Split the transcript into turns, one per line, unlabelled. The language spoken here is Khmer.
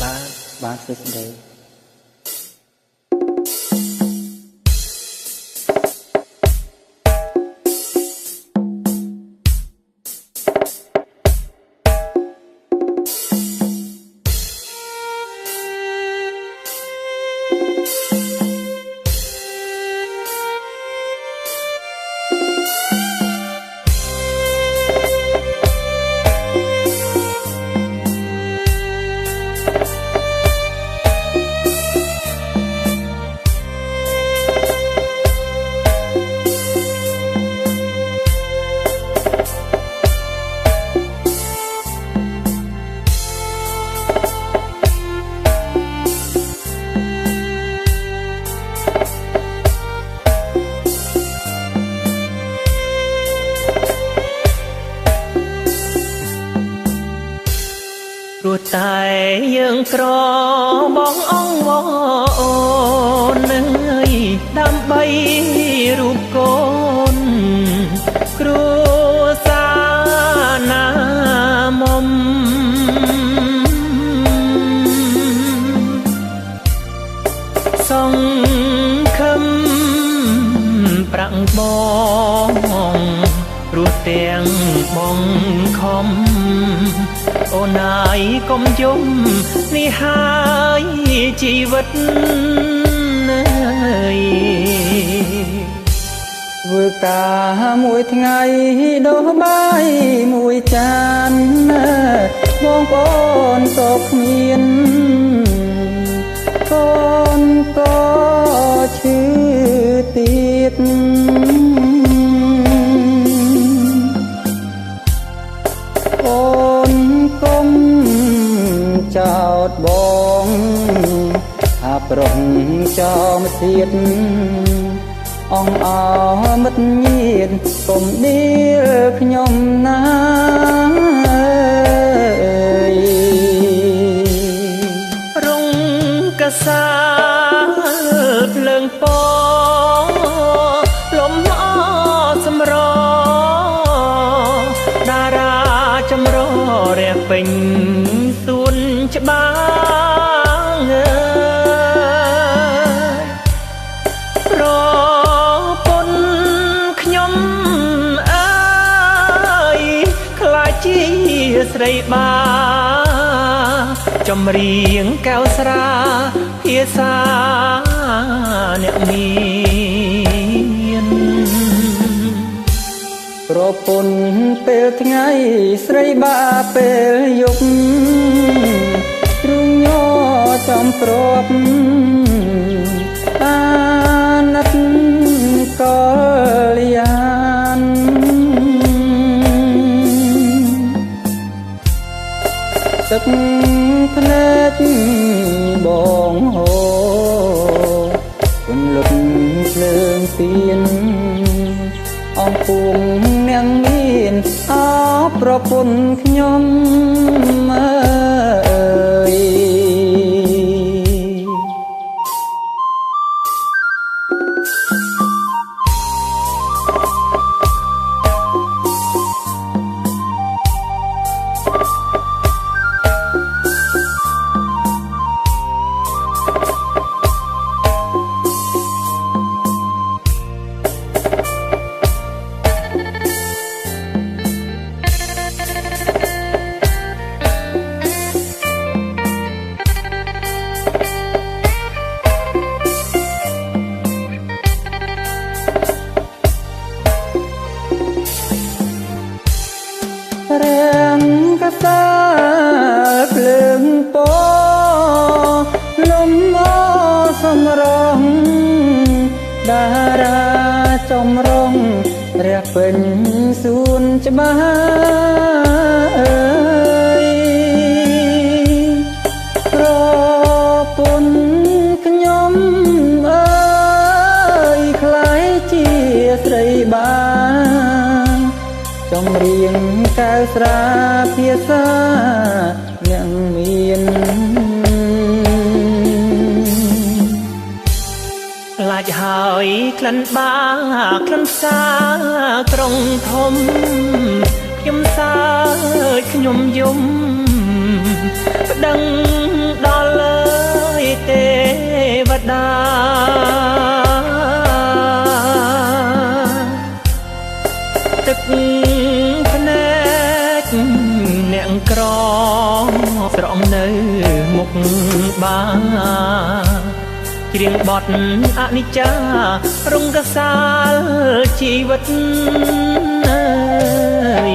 បាទសួស្តី
ព្រោះតែយើងក្របងអងវអូននឹងដើម្បីរូបកូនគ្រួសារណាមុំសង្ឃឹមប្រាក់បងព្រោះទាំងបងខំអូនហើយកុំយំនេះហើយជីវិត
ធ្វើការមួយថ្ងៃដុសបាយមួយចានបងប្អូនក៏គ្មានកូនក៏ឈឺទៀតអូនកុំចោតបងថាប្រុសចោមទៀតអងអមិត្តញាតកុំដៀលខ្ញុំណា
រងកសាភ្លើងពលំអសម្រតារាចម្ររះពេញសួនច្បារប្រពន្ធខ្ញុំអើយខ្លាចជាស្រីបាចម្រៀងកែវស្រាភាសាអ្នកមាន
ប្រពន្ធពេលថ្ងៃស្រីបាពេលយប់ទ្រុងញ័រចំព្រាប់អាណិតកលយានទឹកភ្នែកបងហូរពន្លត់ភ្លើងទៀនអំពុងនាងមានអប្រពន្ធខ្ញុំអើយរាំងកសាភ្លើងពលំអសម្រងតារាចម្រុងរះពេញសួនច្បារប្រពន្ធខ្ញុំអើយខ្លាយជាស្រីបាចម្រៀងកែវស្រាភាសាអ្នកមាន
ខ្លាចហើយក្លិនបាក្លិនសាក្រុងធំខ្ញុំសើចខ្ញុំយំប្តឹងដ ទាំងក្រស្រង់នៅមុខបាច្រៀងបទអនិច្ចារង្កសាលជីវិតអើយ